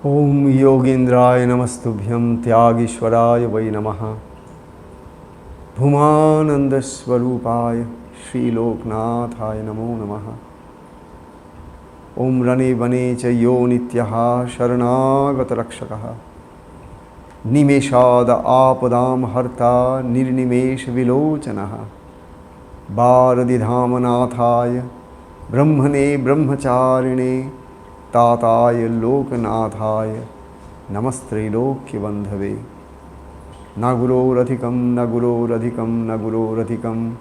Om Yogindraya Namastubhyam Tyagishwaraya Vai Namaha Bhumananda Swarupaya Shri Loknathaya Namo Namaha Om Rane Vane Cha Yo Nityaha Sharanagata Rakshakaha Nimeshada Apadam Harta Nirnimesh Vilochanaha Bharadidhamanathaya Brahmane Brahmacharine Tataya Lokanathaya Namaste Lokya Bandhave Naguro Radhikam Naguro Radhikam Naguro Radhikam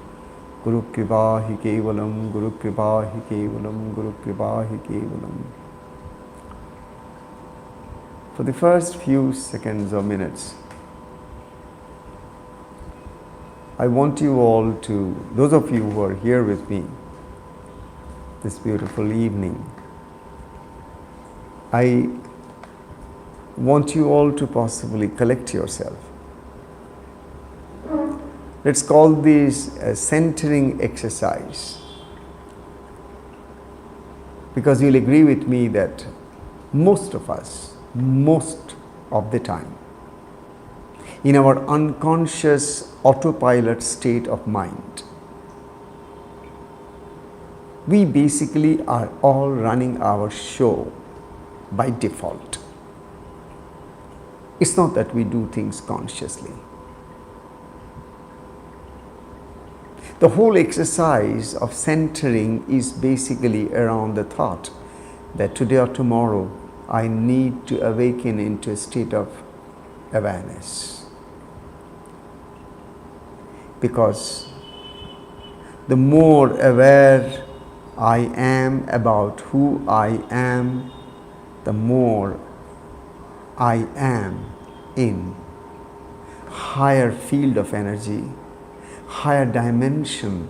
Guru Kripahi Kevalam Guru Kripahi Kevalam Guru Kripahi Kevalam. For the first few seconds or minutes, I want you all to, those of you who are here with me this beautiful evening, I want you all to possibly collect yourself. Let's call this a centering exercise, because you'll agree with me that most of us, most of the time, in our unconscious autopilot state of mind, we basically are all running our show by default. It's not that we do things consciously. The whole exercise of centering is basically around the thought that today or tomorrow I need to awaken into a state of awareness. Because the more aware I am about who I am, the more I am in higher field of energy, higher dimension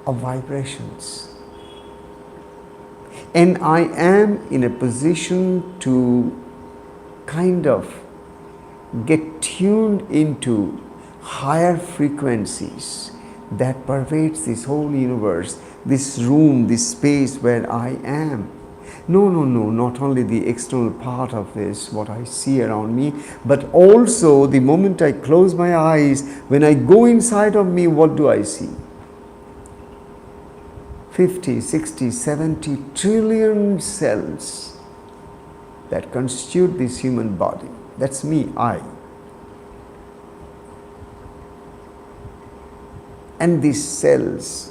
of vibrations. And I am in a position to kind of get tuned into higher frequencies that pervades this whole universe, this room, this space where I am. No, not only the external part of this, what I see around me, but also the moment I close my eyes, when I go inside of me, what do I see? 50, 60, 70 trillion cells that constitute this human body. That's me, I. And these cells,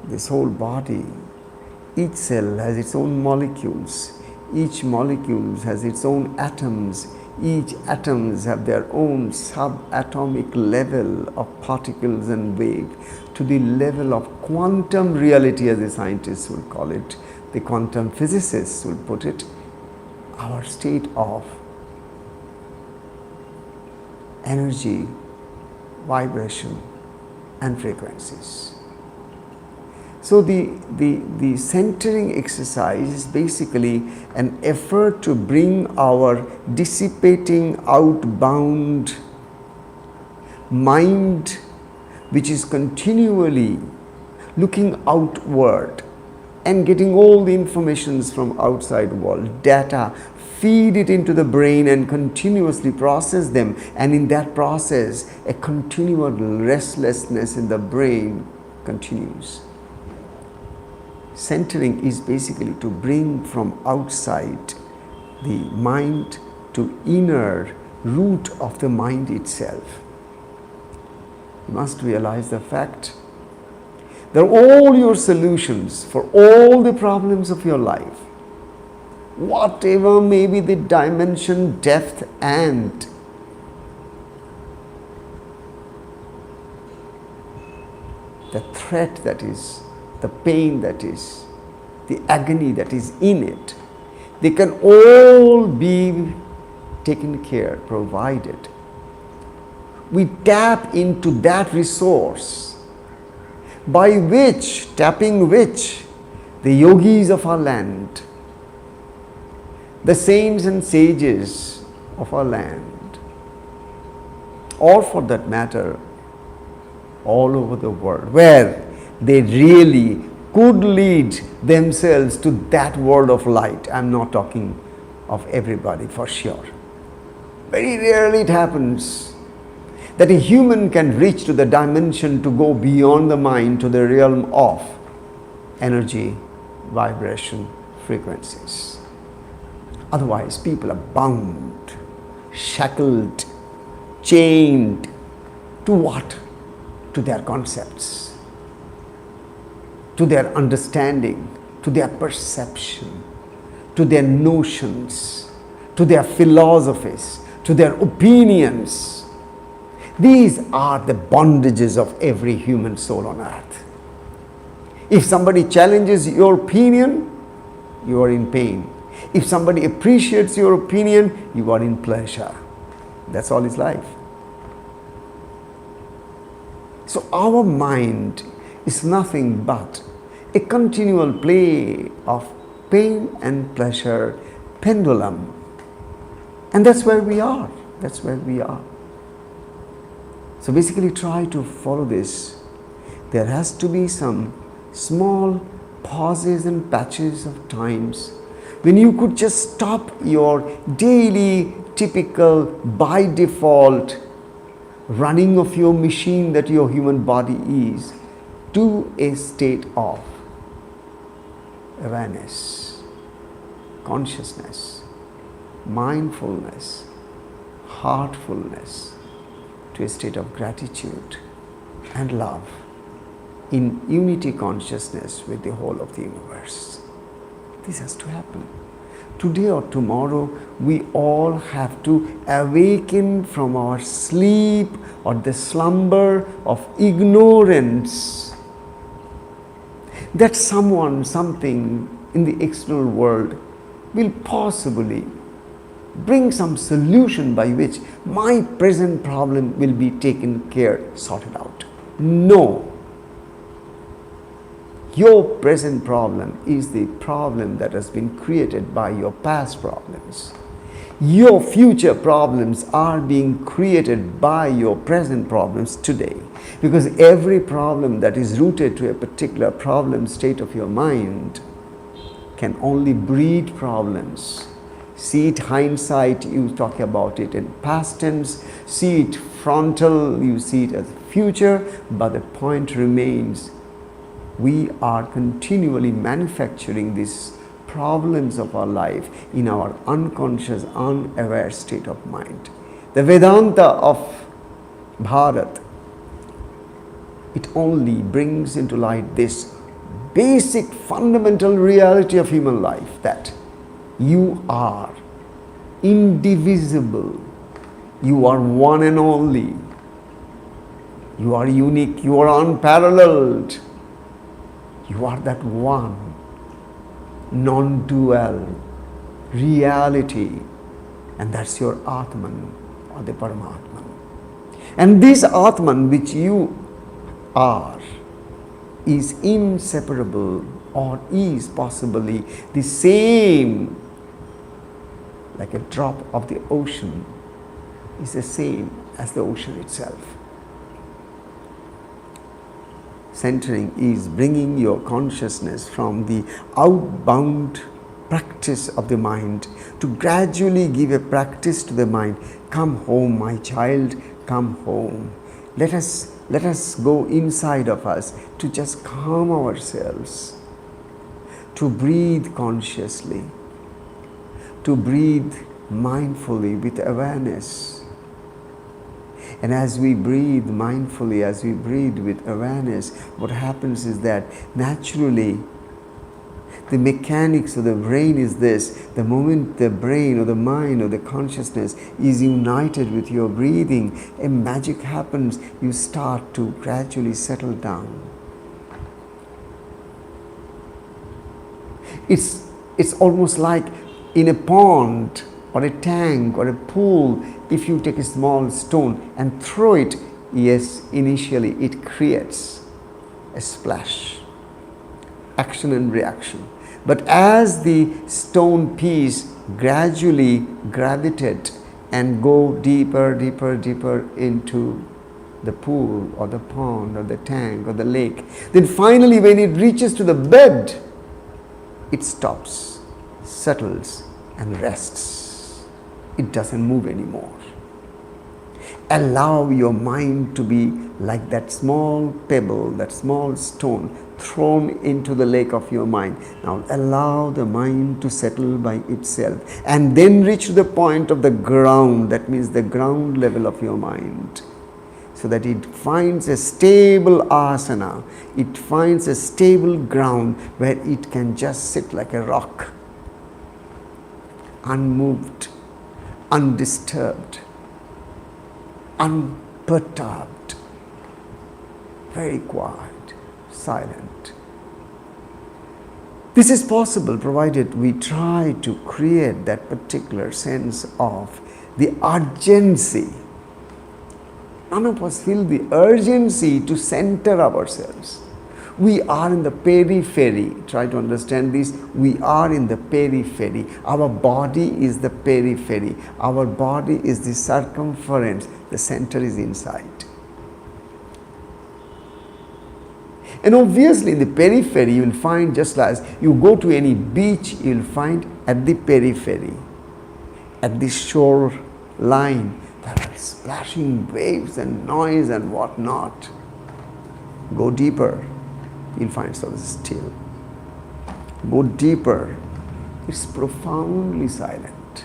this whole body, each cell has its own molecules. Each molecule has its own atoms. Each atoms have their own subatomic level of particles and wave to the level of quantum reality, as the scientists will call it, the quantum physicists will put it, our state of energy, vibration and frequencies. So the centering exercise is basically an effort to bring our dissipating outbound mind, which is continually looking outward and getting all the informations from outside world, data, feed it into the brain and continuously process them, and in that process a continual restlessness in the brain continues. Centering is basically to bring from outside the mind to inner root of the mind itself. You must realize the fact that all your solutions for all the problems of your life, whatever may be the dimension, depth and the threat that is, the pain that is, the agony that is in it, they can all be taken care, provided we tap into that resource by which, tapping which, the yogis of our land, the saints and sages of our land, or for that matter, all over the world, where they really could lead themselves to that world of light. I'm not talking of everybody for sure. Very rarely it happens that a human can reach to the dimension to go beyond the mind to the realm of energy, vibration, frequencies. Otherwise, people are bound, shackled, chained to what? To their concepts, to their understanding, to their perception, to their notions, to their philosophies, to their opinions. These are the bondages of every human soul on earth. If somebody challenges your opinion, you are in pain. If somebody appreciates your opinion, you are in pleasure. That's all is life. So our mind is nothing but a continual play of pain and pleasure pendulum. And that's where we are. That's where we are. So basically try to follow this. There has to be some small pauses and patches of times when you could just stop your daily, typical, by default running of your machine that your human body is, to a state of awareness, consciousness, mindfulness, heartfulness, to a state of gratitude and love in unity consciousness with the whole of the universe. This has to happen. Today or tomorrow, we all have to awaken from our sleep or the slumber of ignorance that someone, something in the external world will possibly bring some solution by which my present problem will be taken care, sorted out. No. Your present problem is the problem that has been created by your past problems. Your future problems are being created by your present problems today. Because every problem that is rooted to a particular problem state of your mind can only breed problems. See it hindsight, you talk about it in past tense. See it frontal, you see it as future. But the point remains, we are continually manufacturing these problems of our life in our unconscious, unaware state of mind. The Vedanta of Bharat, it only brings into light this basic fundamental reality of human life, that you are indivisible, you are one and only, you are unique, you are unparalleled. You are that one, non-dual reality, and that's your Atman or the Paramatman. And this Atman which you are is inseparable, or is possibly the same, like a drop of the ocean is the same as the ocean itself. Centering is bringing your consciousness from the outbound practice of the mind to gradually give a practice to the mind. Come home, my child, come home. Let us go inside of us to just calm ourselves, to breathe consciously, to breathe mindfully with awareness. And as we breathe mindfully, as we breathe with awareness, what happens is that naturally the mechanics of the brain is this: the moment the brain or the mind or the consciousness is united with your breathing, a magic happens. You start to gradually settle down. It's almost like in a pond or a tank or a pool. If you take a small stone and throw it, yes, initially it creates a splash, action and reaction. But as the stone piece gradually gravitate and go deeper, deeper, deeper into the pool or the pond or the tank or the lake. Then finally when it reaches to the bed, it stops, settles and rests. It doesn't move anymore. Allow your mind to be like that small pebble, that small stone thrown into the lake of your mind. Now allow the mind to settle by itself and then reach to the point of the ground, that means the ground level of your mind, so that it finds a stable asana, it finds a stable ground where it can just sit like a rock, unmoved, undisturbed, unperturbed, very quiet, silent. This is possible provided we try to create that particular sense of the urgency. None of us feel the urgency to center ourselves. We are in the periphery. Try to understand this. We are in the periphery. Our body is the periphery. Our body is the circumference. The center is inside. And obviously in the periphery you will find, just as you go to any beach, you will find at the periphery, at the shore line, there are splashing waves and noise and whatnot. Go deeper, you'll find so still. Go deeper, it's profoundly silent.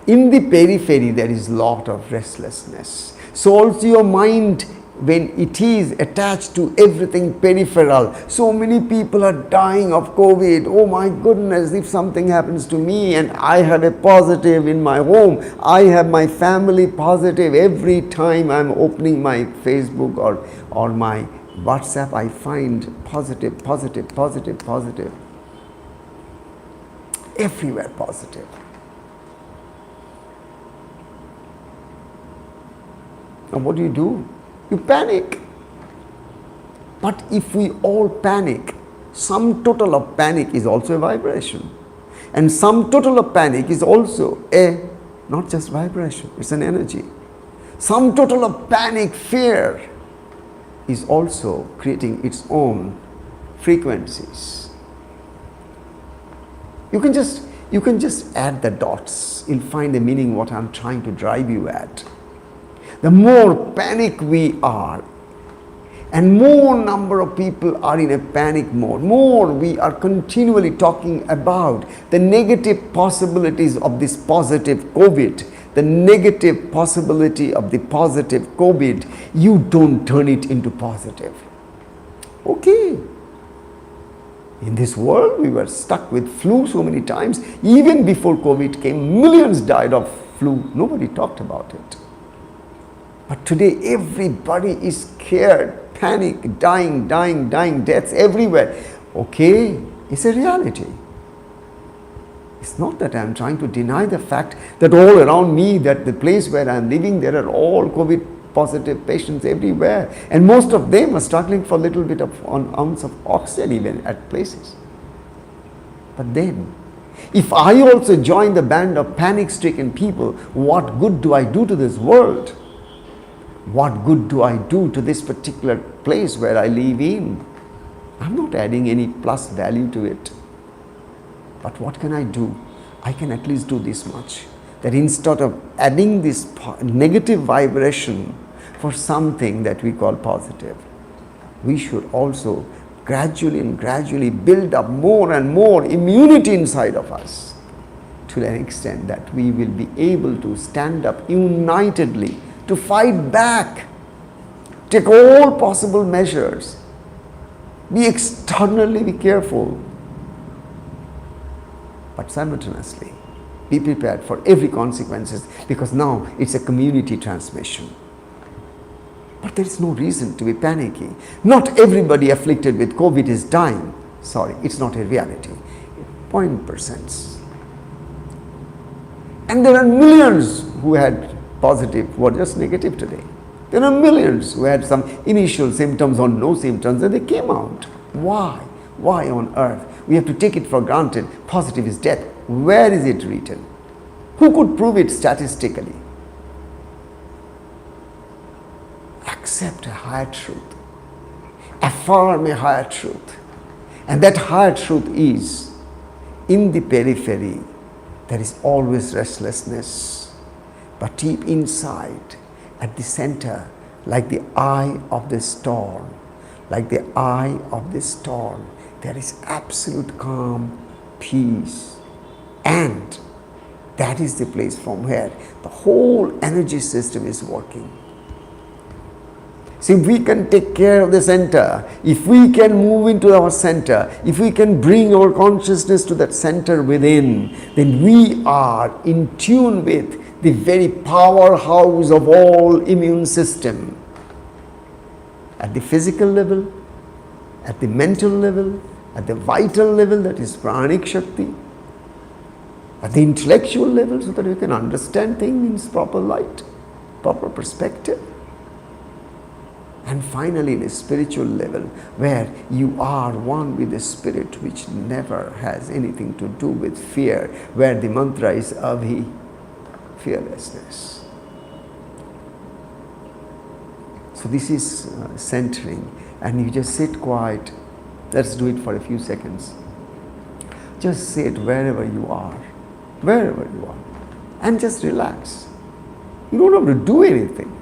In the periphery there is lot of restlessness. So also your mind, when it is attached to everything peripheral, so many people are dying of COVID. Oh my goodness, if something happens to me and I have a positive in my home, I have my family positive. Every time I'm opening my Facebook or my WhatsApp, I find positive, positive, positive, positive. Everywhere positive. Now what do? You panic. But if we all panic, sum total of panic is also a vibration. And sum total of panic is also not just vibration, it's an energy. Sum total of panic, fear, is also creating its own frequencies. You can just add the dots. You'll find the meaning what I'm trying to drive you at. The more panic we are, and more number of people are in a panic mode, more we are continually talking about the negative possibilities of this positive COVID, the negative possibility of the positive COVID, you don't turn it into positive. Okay. In this world, we were stuck with flu so many times. Even before COVID came, millions died of flu. Nobody talked about it. But today everybody is scared, panic, dying, deaths everywhere. Okay, it's a reality. It's not that I'm trying to deny the fact that all around me, that the place where I'm living, there are all COVID positive patients everywhere. And most of them are struggling for a little bit of an ounce of oxygen even at places. But then, if I also join the band of panic-stricken people, what good do I do to this world? What good do I do to this particular place where I live in? I'm not adding any plus value to it. But what can I do? I can at least do this much. That instead of adding this negative vibration for something that we call positive, we should also gradually build up more and more immunity inside of us, to an extent that we will be able to stand up unitedly to fight back, take all possible measures, be careful, but simultaneously be prepared for every consequences, because now it's a community transmission. But there is no reason to be panicking. Not everybody afflicted with COVID is dying. Sorry, it's not a reality. 0.%. And there are millions who had positive, who are just negative today. There are millions who had some initial symptoms or no symptoms and they came out. Why? Why on earth? We have to take it for granted. Positive is death. Where is it written? Who could prove it statistically? accept a higher truth, affirm a higher truth. And that higher truth is, in the periphery, there is always restlessness. But deep inside, at the center, like the eye of the storm, there is absolute calm, peace. And that is the place from where the whole energy system is working. See, if we can take care of the center, if we can move into our center, if we can bring our consciousness to that center within, then we are in tune with the very powerhouse of all immune system. At the physical level, at the mental level, at the vital level, that is pranic shakti, at the intellectual level, so that we can understand things in proper light, proper perspective. And finally, the spiritual level, where you are one with the spirit, which never has anything to do with fear, where the mantra is Abhi, fearlessness. So this is centering, and you just sit quiet. Let's do it for a few seconds. Just sit wherever you are, and just relax. You don't have to do anything.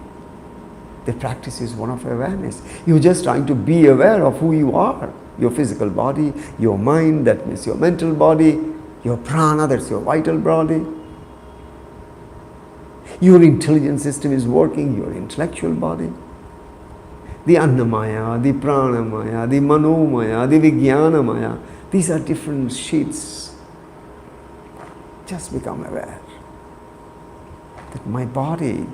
The practice is one of awareness. You're just trying to be aware of who you are. Your physical body, your mind, that means your mental body, your prana, that's your vital body. Your intelligence system is working, your intellectual body. The Annamaya, the Pranamaya, the Manomaya, the Vijnanamaya. These are different sheets. Just become aware that my body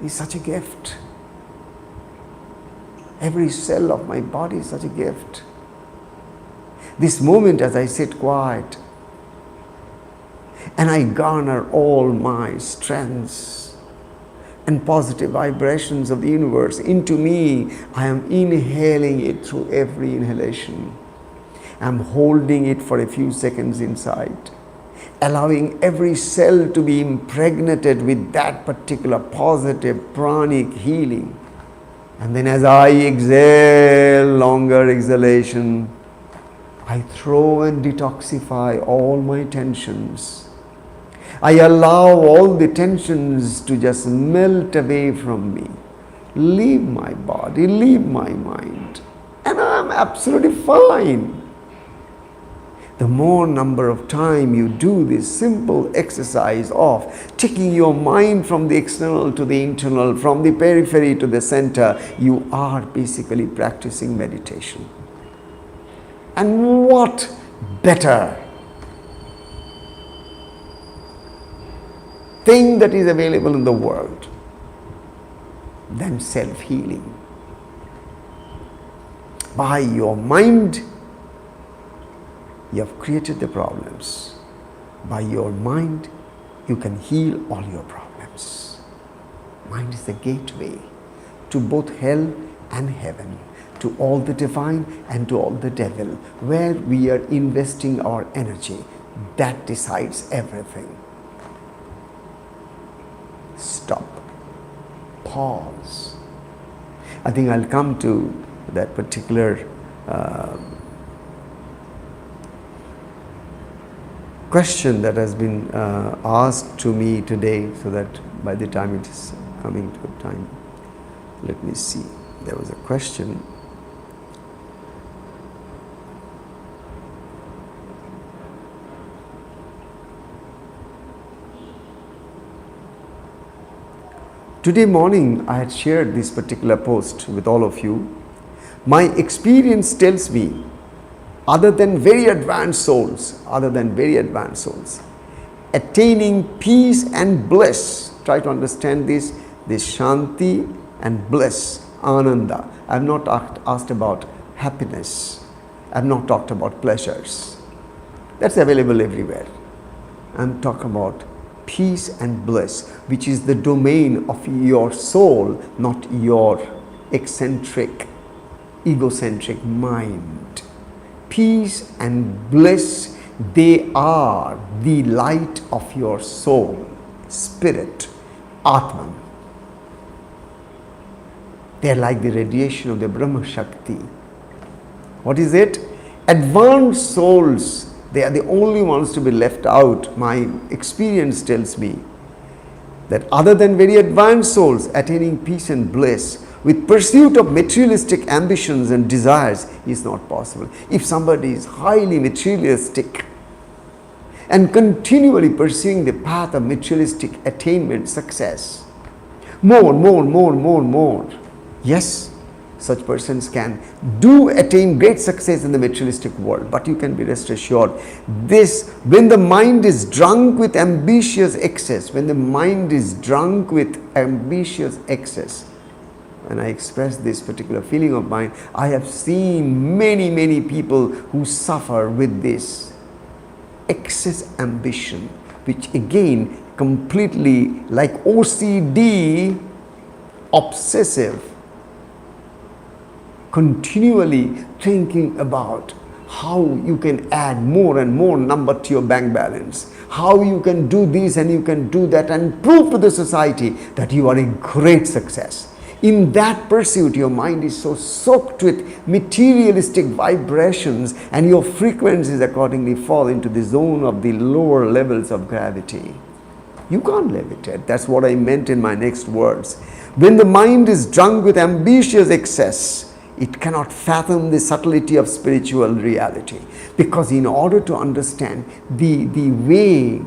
is such a gift. Every cell of my body is such a gift. This moment, as I sit quiet and I garner all my strengths and positive vibrations of the universe into me, I am inhaling it through every inhalation. I am holding it for a few seconds inside, allowing every cell to be impregnated with that particular positive pranic healing. And then as I exhale, longer exhalation, I throw and detoxify all my tensions. I allow all the tensions to just melt away from me. Leave my body, leave my mind, and I'm absolutely fine. The more number of time you do this simple exercise of taking your mind from the external to the internal, from the periphery to the center, you are basically practicing meditation. And what better thing that is available in the world than self-healing? By your mind, you have created the problems. By your mind, you can heal all your problems. Mind is the gateway to both hell and heaven, to all the divine and to all the devil. Where we are investing our energy, that decides everything. Stop. Pause. I think I'll come to that particular question that has been asked to me today, so that by the time it is coming to time, let me see. There was a question. Today morning, I had shared this particular post with all of you. My experience tells me, other than very advanced souls, attaining peace and bliss, try to understand this shanti and bliss, ananda. I have not asked about happiness. I have not talked about pleasures. That's available everywhere. I'm talking about peace and bliss, which is the domain of your soul, not your eccentric, egocentric mind. Peace and bliss, they are the light of your soul, spirit, Atman. They are like the radiation of the Brahma Shakti. What is it? Advanced souls, they are the only ones to be left out. My experience tells me that other than very advanced souls attaining peace and bliss with pursuit of materialistic ambitions and desires is not possible. If somebody is highly materialistic and continually pursuing the path of materialistic attainment, success, more, yes, such persons can attain great success in the materialistic world. But you can be rest assured, when the mind is drunk with ambitious excess, when I express this particular feeling of mine, I have seen many people who suffer with this excess ambition, which again completely like OCD, obsessive, continually thinking about how you can add more and more number to your bank balance, how you can do this and you can do that and prove to the society that you are a great success. In that pursuit, your mind is so soaked with materialistic vibrations, and your frequencies accordingly fall into the zone of the lower levels of gravity. You can't levitate. That's what I meant in my next words. When the mind is drunk with ambitious excess, it cannot fathom the subtlety of spiritual reality. Because in order to understand the way,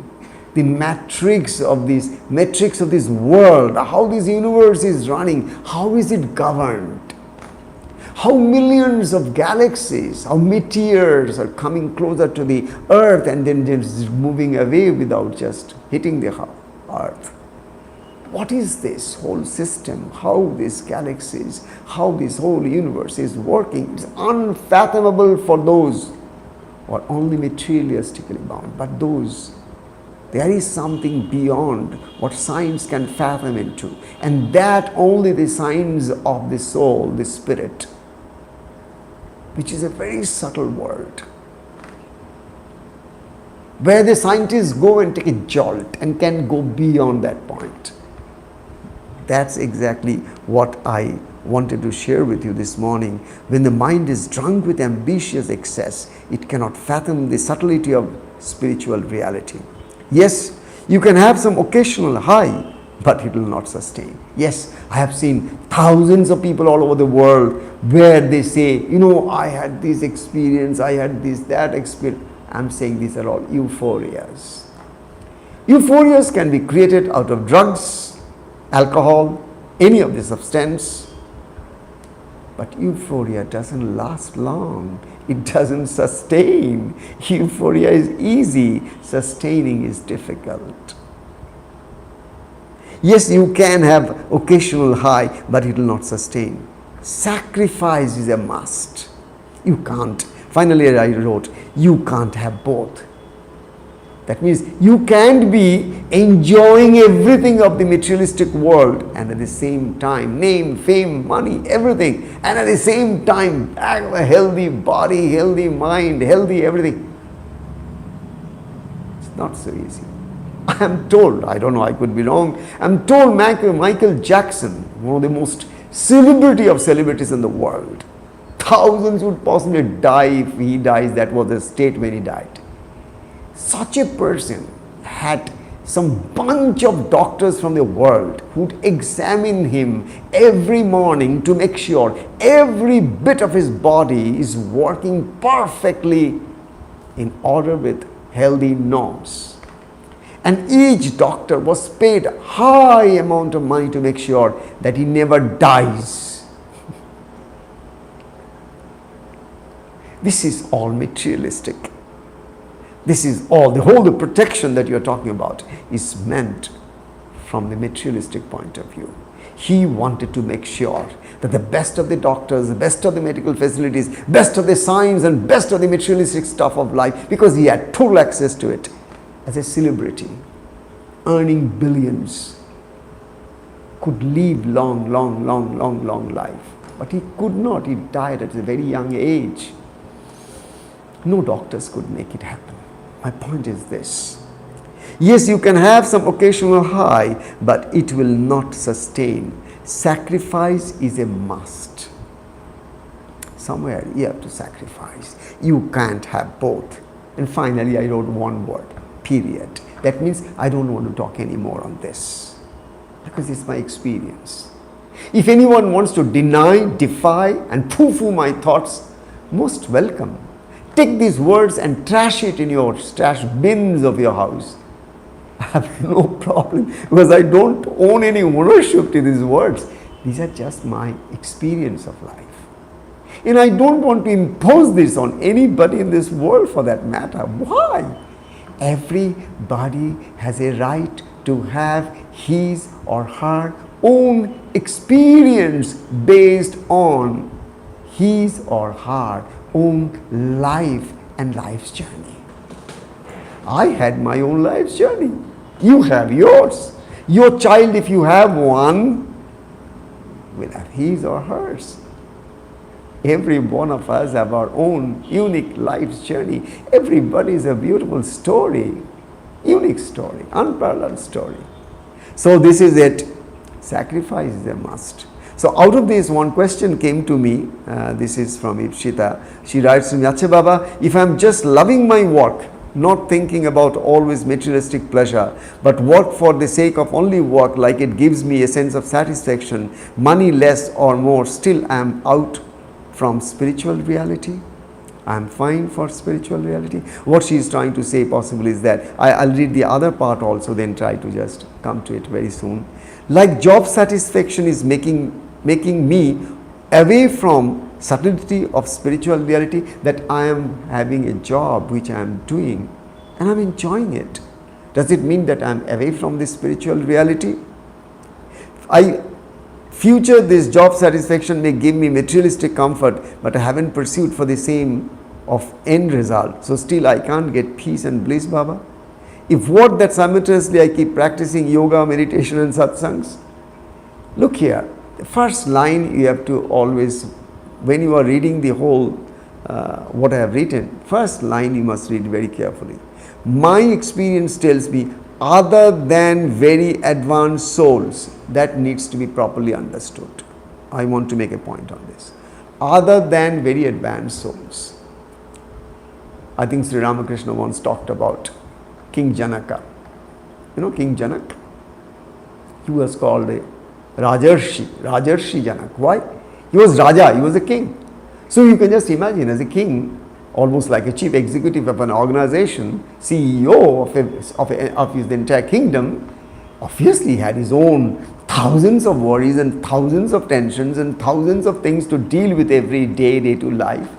the matrix of this world, how this universe is running, how is it governed, how millions of galaxies, how meteors are coming closer to the earth and then just moving away without just hitting the earth. What is this whole system, how these galaxies, how this whole universe is working? It's unfathomable for those who are only materialistically bound. But there is something beyond what science can fathom into, and that only the science of the soul, the spirit, which is a very subtle world, where the scientists go and take a jolt and can go beyond that point. That's exactly what I wanted to share with you this morning. When the mind is drunk with ambitious excess, it cannot fathom the subtlety of spiritual reality. Yes, you can have some occasional high, but it will not sustain. Yes, I have seen thousands of people all over the world where they say, I had this experience, I had that experience. I'm saying these are all euphorias. Euphorias can be created out of drugs, alcohol, any of the substance. But euphoria doesn't last long. It doesn't sustain. Euphoria is easy. Sustaining is difficult. Yes, you can have occasional high, but it will not sustain. Sacrifice is a must. You can't. Finally, I wrote, you can't have both. That means you can't be enjoying everything of the materialistic world and at the same time, name, fame, money, everything, and at the same time have a healthy body, healthy mind, healthy everything. It's not so easy. I am told, I don't know, I could be wrong, I'm told Michael Jackson, one of the most celebrity of celebrities in the world, thousands would possibly die if he dies. That was the state when he died. Such a person had some bunch of doctors from the world who'd examine him every morning to make sure every bit of his body is working perfectly in order with healthy norms. And each doctor was paid high amount of money to make sure that he never dies. This is all materialistic. This is all, the protection that you're talking about is meant from the materialistic point of view. He wanted to make sure that the best of the doctors, the best of the medical facilities, best of the science and best of the materialistic stuff of life, because he had total access to it as a celebrity, earning billions, could live long life. But he could not. He died at a very young age. No doctors could make it happen. My point is this. Yes, you can have some occasional high, but it will not sustain. sacrifice is a must. Somewhere you have to sacrifice. You can't have both. And finally, I wrote one word, period. That means I don't want to talk anymore on this, because it's my experience. If anyone wants to deny, defy, and poo-poo my thoughts, most welcome. Take these words and trash it in your trash bins of your house. I have no problem, because I don't own any ownership to these words. These are just my experience of life. And I don't want to impose this on anybody in this world for that matter. Why? Everybody has a right to have his or her own experience based on his or her own life and life's journey. I had my own life's journey. You have yours. Your child, if you have one, will have his or hers. Every one of us have our own unique life's journey. Everybody is a beautiful story, unique story, unparalleled story. So this is it. Sacrifice is a must. So out of this, one question came to me. This is from Ipshita. She writes to me, Acha Baba, if I am just loving my work, not thinking about always materialistic pleasure, but work for the sake of only work, like it gives me a sense of satisfaction, money less or more, still I am out from spiritual reality. I am fine for spiritual reality. What she is trying to say possibly is that, I'll read the other part also, then try to just come to it very soon. Like job satisfaction is making me away from subtlety of spiritual reality, that I am having a job which I am doing and I am enjoying it. Does it mean that I am away from this spiritual reality? Future, this job satisfaction may give me materialistic comfort, but I haven't pursued for the same of end result. So still I can't get peace and bliss, Baba. If what that simultaneously I keep practicing yoga, meditation and satsangs. Look here, the first line you have to always, when you are reading the whole, what I have written, first line you must read very carefully. My experience tells me, other than very advanced souls, that needs to be properly understood. I want to make a point on this. Other than very advanced souls. I think Sri Ramakrishna once talked about King Janaka. You know King Janak? He was called a Rajarshi Janak. Why? He was Raja, he was a king. So you can just imagine, as a king, almost like a chief executive of an organization, CEO of his entire kingdom, obviously had his own thousands of worries and thousands of tensions and thousands of things to deal with every day-to life.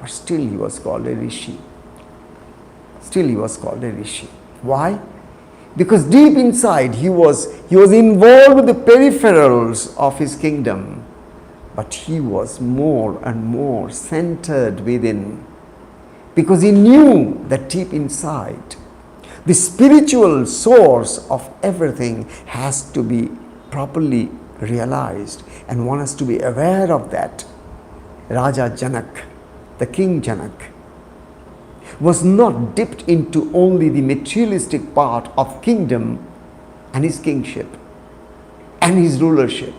But still he was called a rishi. Still he was called a rishi. Why? Because deep inside he was involved with the peripherals of his kingdom, but he was more and more centered within, because he knew that deep inside the spiritual source of everything has to be properly realized, and one has to be aware of that. Raja Janak, the King Janak, was not dipped into only the materialistic part of kingdom and his kingship and his rulership.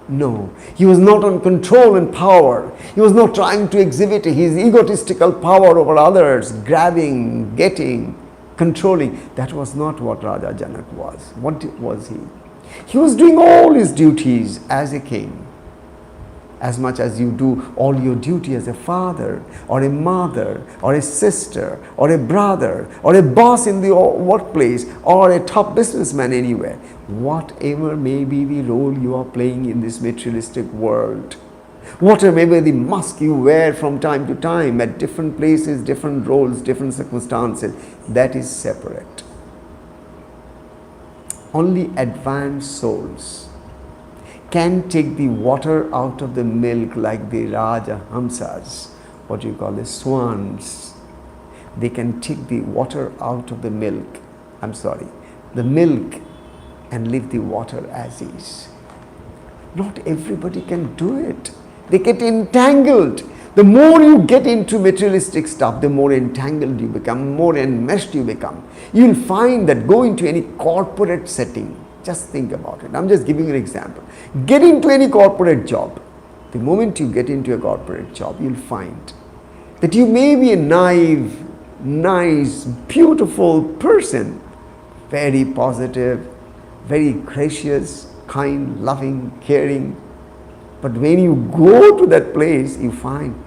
No, he was not on control and power. He was not trying to exhibit his egotistical power over others, grabbing, getting, controlling. That was not what Raja Janak was. What was he? He was doing all his duties as a king, as much as you do all your duty as a father or a mother or a sister or a brother or a boss in the workplace or a top businessman anywhere. Whatever may be the role you are playing in this materialistic world, whatever may be the mask you wear from time to time at different places, different roles, different circumstances, that is separate. Only advanced souls can take the water out of the milk like the Raja Hamsas, what you call the swans. They can take the water out of the milk, the milk, and leave the water as is. Not everybody can do it. They get entangled. The more you get into materialistic stuff, the more entangled you become, more enmeshed you become. You'll find that go into any corporate setting, Just think about it. I'm just giving you an example. Get into any corporate job. The moment you get into a corporate job, you'll find that you may be a naive, nice, beautiful person, very positive, very gracious, kind, loving, caring. But when you go to that place, you find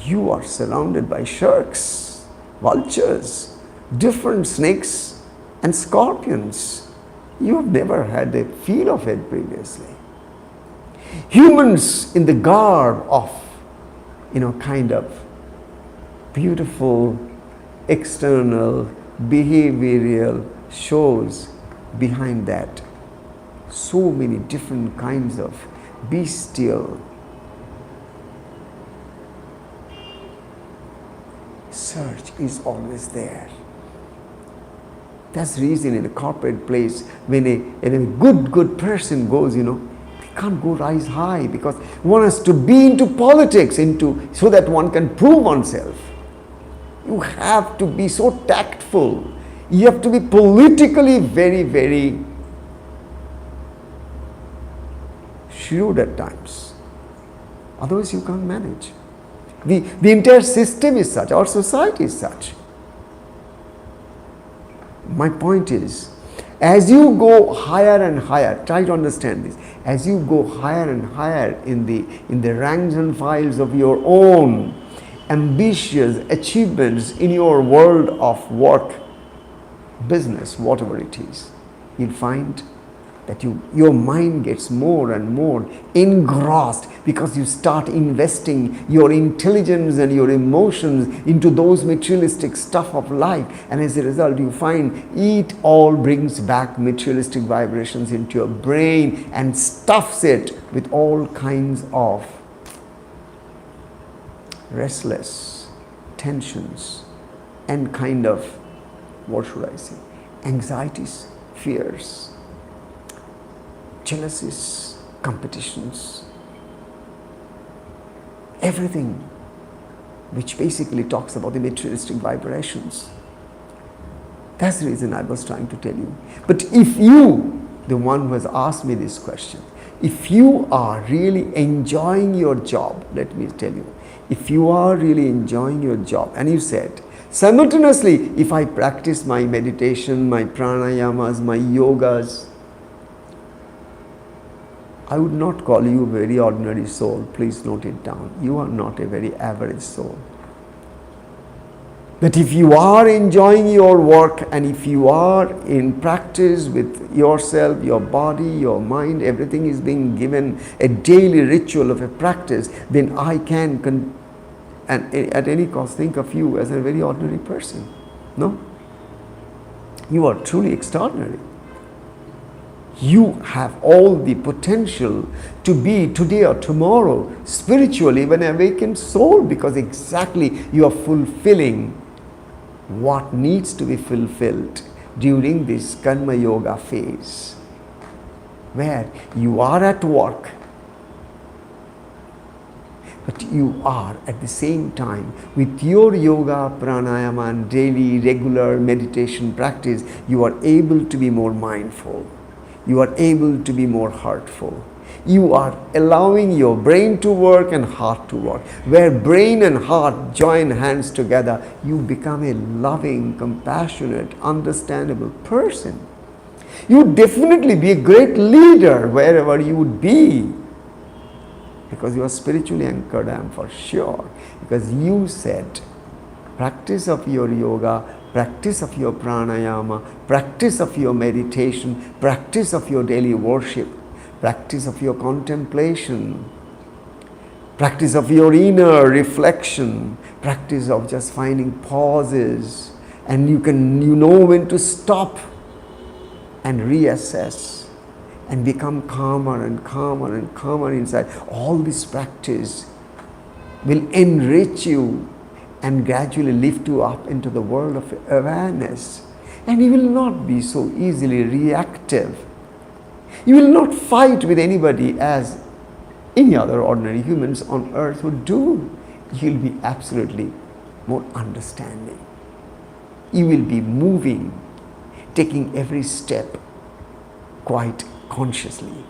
you are surrounded by sharks, vultures, different snakes and scorpions. You've never had a feel of it previously. Humans in the garb of, kind of beautiful external behavioral shows behind that so many different kinds of bestial search is always there. That's the reason in a corporate place, when a good person goes, they can't go rise high, because one has to be into politics, so that one can prove oneself. You have to be so tactful. You have to be politically very, very shrewd at times. Otherwise you can't manage. The entire system is such, our society is such. My point is, as you go higher and higher, try to understand this, as you go higher and higher in the ranks and files of your own ambitious achievements in your world of work, business, whatever it is, you'll find that your mind gets more and more engrossed, because you start investing your intelligence and your emotions into those materialistic stuff of life, and as a result you find it all brings back materialistic vibrations into your brain and stuffs it with all kinds of restless tensions and kind of, what should I say, anxieties, fears, jealousies, competitions, everything which basically talks about the materialistic vibrations. That's the reason I was trying to tell you. But if you, the one who has asked me this question, if you are really enjoying your job, let me tell you, if you are really enjoying your job, and you said, simultaneously, if I practice my meditation, my pranayamas, my yogas, I would not call you a very ordinary soul. Please note it down. You are not a very average soul. But if you are enjoying your work, and if you are in practice with yourself, your body, your mind, everything is being given a daily ritual of a practice, then I can and at any cost think of you as a very ordinary person. No? You are truly extraordinary. You have all the potential to be today or tomorrow spiritually an awakened soul, because exactly you are fulfilling what needs to be fulfilled during this karma yoga phase, where you are at work, but you are at the same time with your yoga, pranayama and daily regular meditation practice, you are able to be more mindful. You are able to be more heartful. You are allowing your brain to work and heart to work. Where brain and heart join hands together, you become a loving, compassionate, understandable person. You would definitely be a great leader wherever you would be, because you are spiritually anchored, I am for sure. Because you said, practice of your yoga, practice of your pranayama, practice of your meditation, practice of your daily worship, practice of your contemplation, practice of your inner reflection, practice of just finding pauses, and you know when to stop and reassess and become calmer and calmer and calmer inside. All this practice will enrich you and gradually lift you up into the world of awareness. And you will not be so easily reactive. You will not fight with anybody as any other ordinary humans on earth would do. You will be absolutely more understanding. You will be moving, taking every step quite consciously.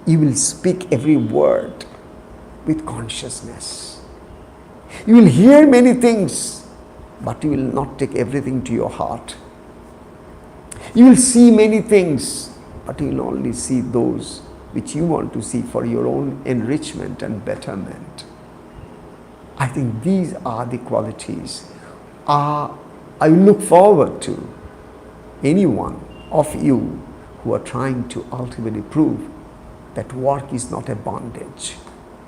You will speak every word with consciousness. You will hear many things, but you will not take everything to your heart. You will see many things, but you will only see those which you want to see for your own enrichment and betterment. I think these are the qualities I look forward to any one of you who are trying to ultimately prove that work is not a bondage.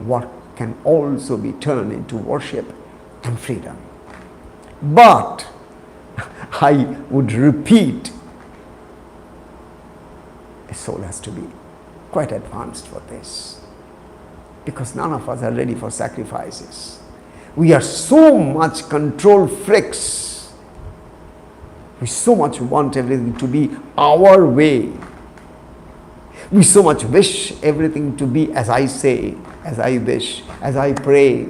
Work can also be turned into worship and freedom. But I would repeat, a soul has to be quite advanced for this, because none of us are ready for sacrifices. We are so much control freaks. We so much want everything to be our way. We so much wish everything to be as I say, as I wish, as I pray.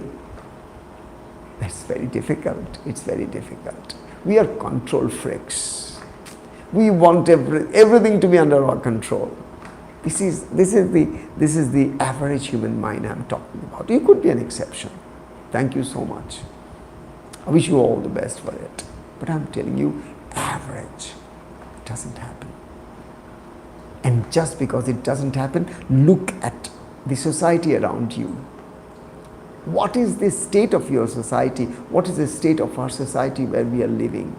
That's very difficult. It's very difficult. We are control freaks. We want everything to be under our control. This is the average human mind I'm talking about. You could be an exception. Thank you so much. I wish you all the best for it. But I'm telling you, average. It doesn't happen. And just because it doesn't happen, look at the society around you. What is the state of your society? What is the state of our society where we are living?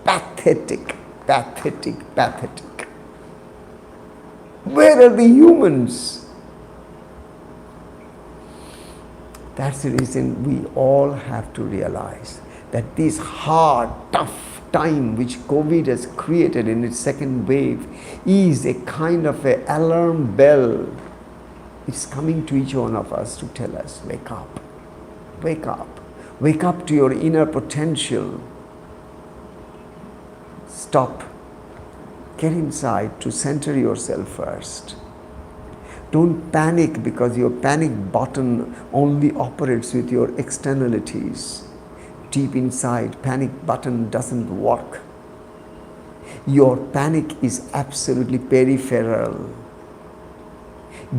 Pathetic, pathetic, pathetic. Where are the humans? That's the reason we all have to realize that this hard, tough time which COVID has created in its second wave is a kind of an alarm bell. It's coming to each one of us to tell us, wake up, wake up, wake up to your inner potential. Stop. Get inside to center yourself first. Don't panic because your panic button only operates with your externalities. Deep inside, panic button doesn't work. Your panic is absolutely peripheral.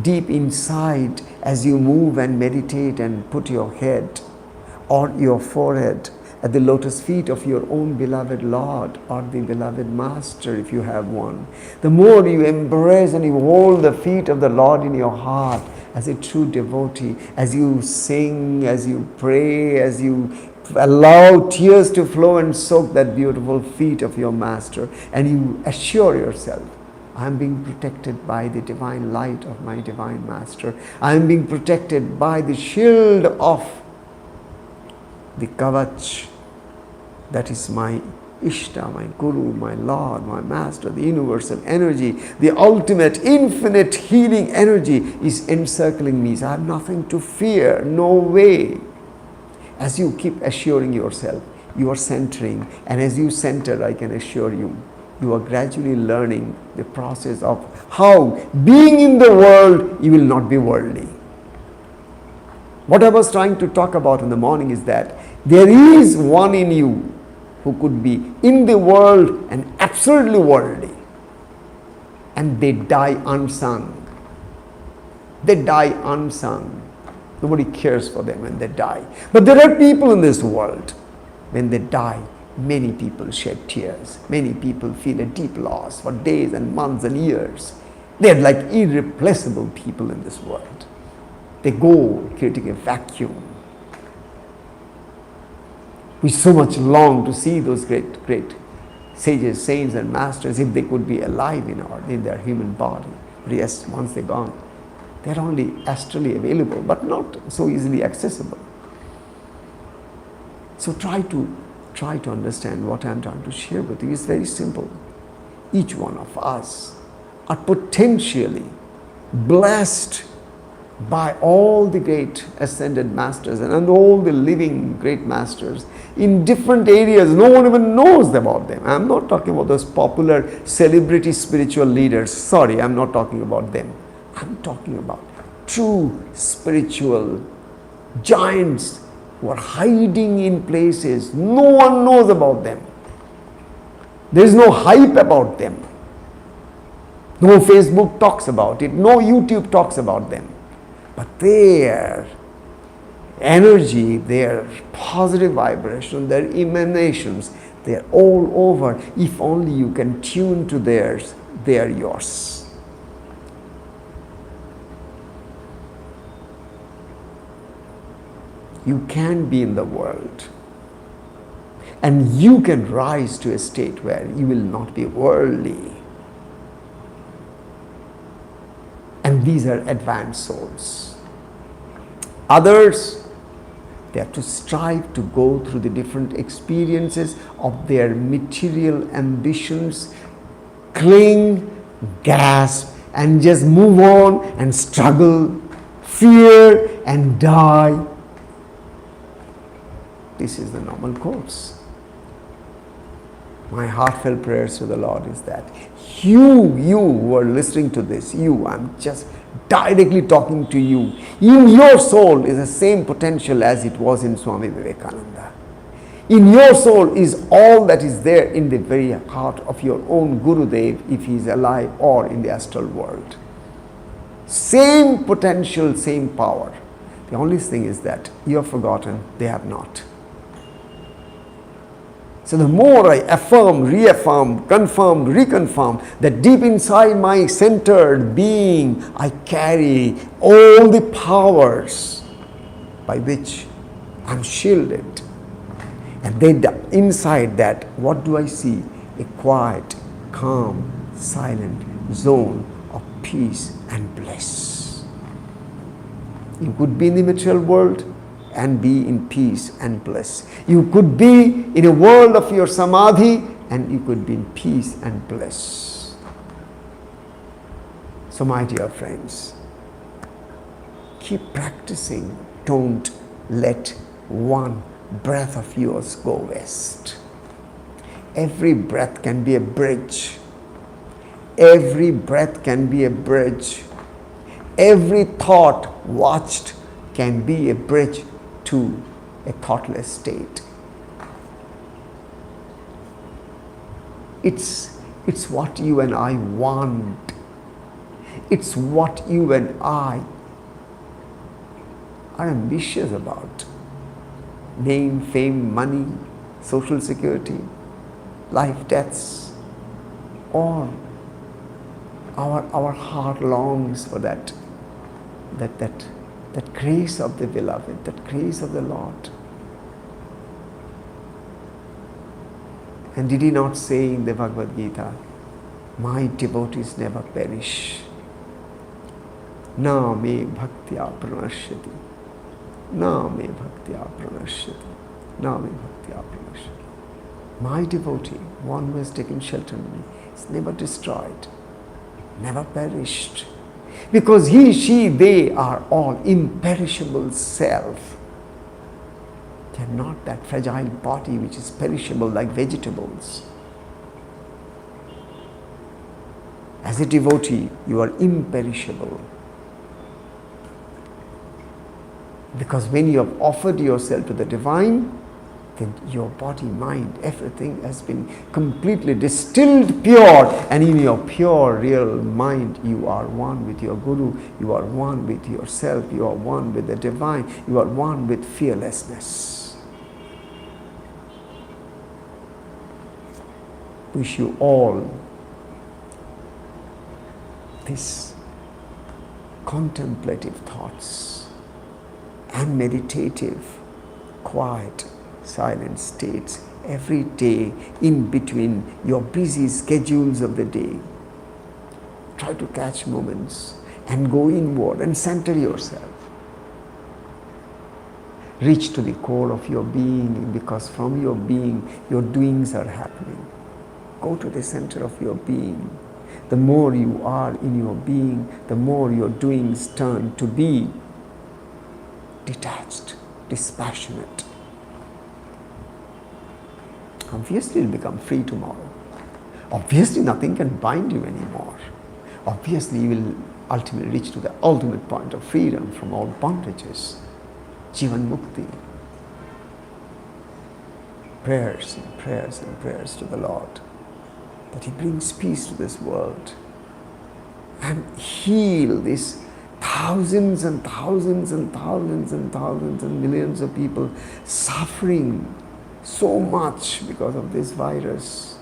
Deep inside, as you move and meditate and put your head or your forehead at the lotus feet of your own beloved Lord or the beloved Master, if you have one, the more you embrace and you hold the feet of the Lord in your heart as a true devotee, as you sing, as you pray, as you allow tears to flow and soak that beautiful feet of your Master, and you assure yourself, I am being protected by the divine light of my divine Master. I am being protected by the shield of the kavach. That is my Ishta, my Guru, my Lord, my Master, the universal energy, the ultimate infinite healing energy is encircling me. So I have nothing to fear, no way. As you keep assuring yourself, you are centering, and as you center, I can assure you, you are gradually learning the process of how, being in the world, you will not be worldly. What I was trying to talk about in the morning is that there is one in you who could be in the world and absolutely worldly, and they die unsung. They die unsung. Nobody cares for them when they die. But there are people in this world, when they die, many people shed tears. Many people feel a deep loss for days and months and years. They are like irreplaceable people in this world. They go creating a vacuum. We so much long to see those great sages, saints and masters if they could be alive in their human body. But yes, once they're gone, they're only astrally available, but not so easily accessible. So try to understand what I'm trying to share with you. It's very simple. Each one of us are potentially blessed by all the great ascended masters and all the living great masters in different areas. No one even knows about them. I'm not talking about those popular celebrity spiritual leaders. Sorry, I'm not talking about them. I'm talking about true spiritual giants who are hiding in places. No one knows about them. There is no hype about them. No Facebook talks about it. No YouTube talks about them. But their energy, their positive vibration, their emanations, they're all over. If only you can tune to theirs, they're yours. You can be in the world. And you can rise to a state where you will not be worldly. And these are advanced souls. Others, they have to strive to go through the different experiences of their material ambitions, cling, gasp, and just move on and struggle, fear and die. This is the normal course. My heartfelt prayers to the Lord is that you who are listening to this, I'm just directly talking to you. In your soul is the same potential as it was in Swami Vivekananda. In your soul is all that is there in the very heart of your own Gurudev, if he is alive or in the astral world. Same potential, same power. The only thing is that you have forgotten, they have not. So the more I affirm, reaffirm, confirm, reconfirm that deep inside my centered being, I carry all the powers by which I'm shielded. And then inside that, what do I see? A quiet, calm, silent zone of peace and bliss. You could be in the material world and be in peace and bliss. You could be in a world of your samadhi and you could be in peace and bliss. So my dear friends, keep practicing. Don't let one breath of yours go waste. Every breath can be a bridge. Every breath can be a bridge. Every thought watched can be a bridge to a thoughtless state. It's what you and I want. It's what you and I are ambitious about. Name, fame, money, social security, life, deaths, or our heart longs for that grace of the beloved, that grace of the Lord. And did he not say in the Bhagavad Gita, my devotees never perish. Na me bhaktya pranashyati. Na me bhaktya pranashyati. Na me bhaktya pranashyati. My devotee, one who has taken shelter in me, is never destroyed, never perished. Because he, she, they are all imperishable self. They are not that fragile body which is perishable like vegetables. As a devotee, you are imperishable. Because when you have offered yourself to the divine, then your body, mind, everything has been completely distilled pure, and in your pure real mind you are one with your Guru, you are one with yourself, you are one with the divine, you are one with fearlessness. Wish you all these contemplative thoughts and meditative, quiet, silent states every day in between your busy schedules of the day. Try to catch moments and go inward and center yourself. Reach to the core of your being, because from your being your doings are happening. Go to the center of your being. The more you are in your being, the more your doings turn to be detached, dispassionate. Obviously, you'll become free tomorrow. Obviously, nothing can bind you anymore. Obviously, you will ultimately reach to the ultimate point of freedom from all bondages, Jivan Mukti. Prayers and prayers and prayers to the Lord that He brings peace to this world, can heal these thousands and thousands and thousands and thousands and millions of people suffering so much because of this virus.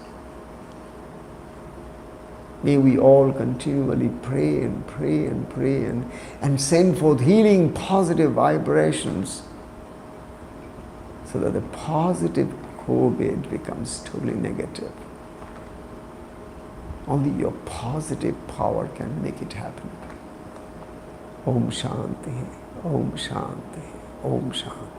May we all continually pray and pray and pray and send forth healing positive vibrations so that the positive COVID becomes totally negative. Only your positive power can make it happen. Om Shanti, Om Shanti, Om Shanti.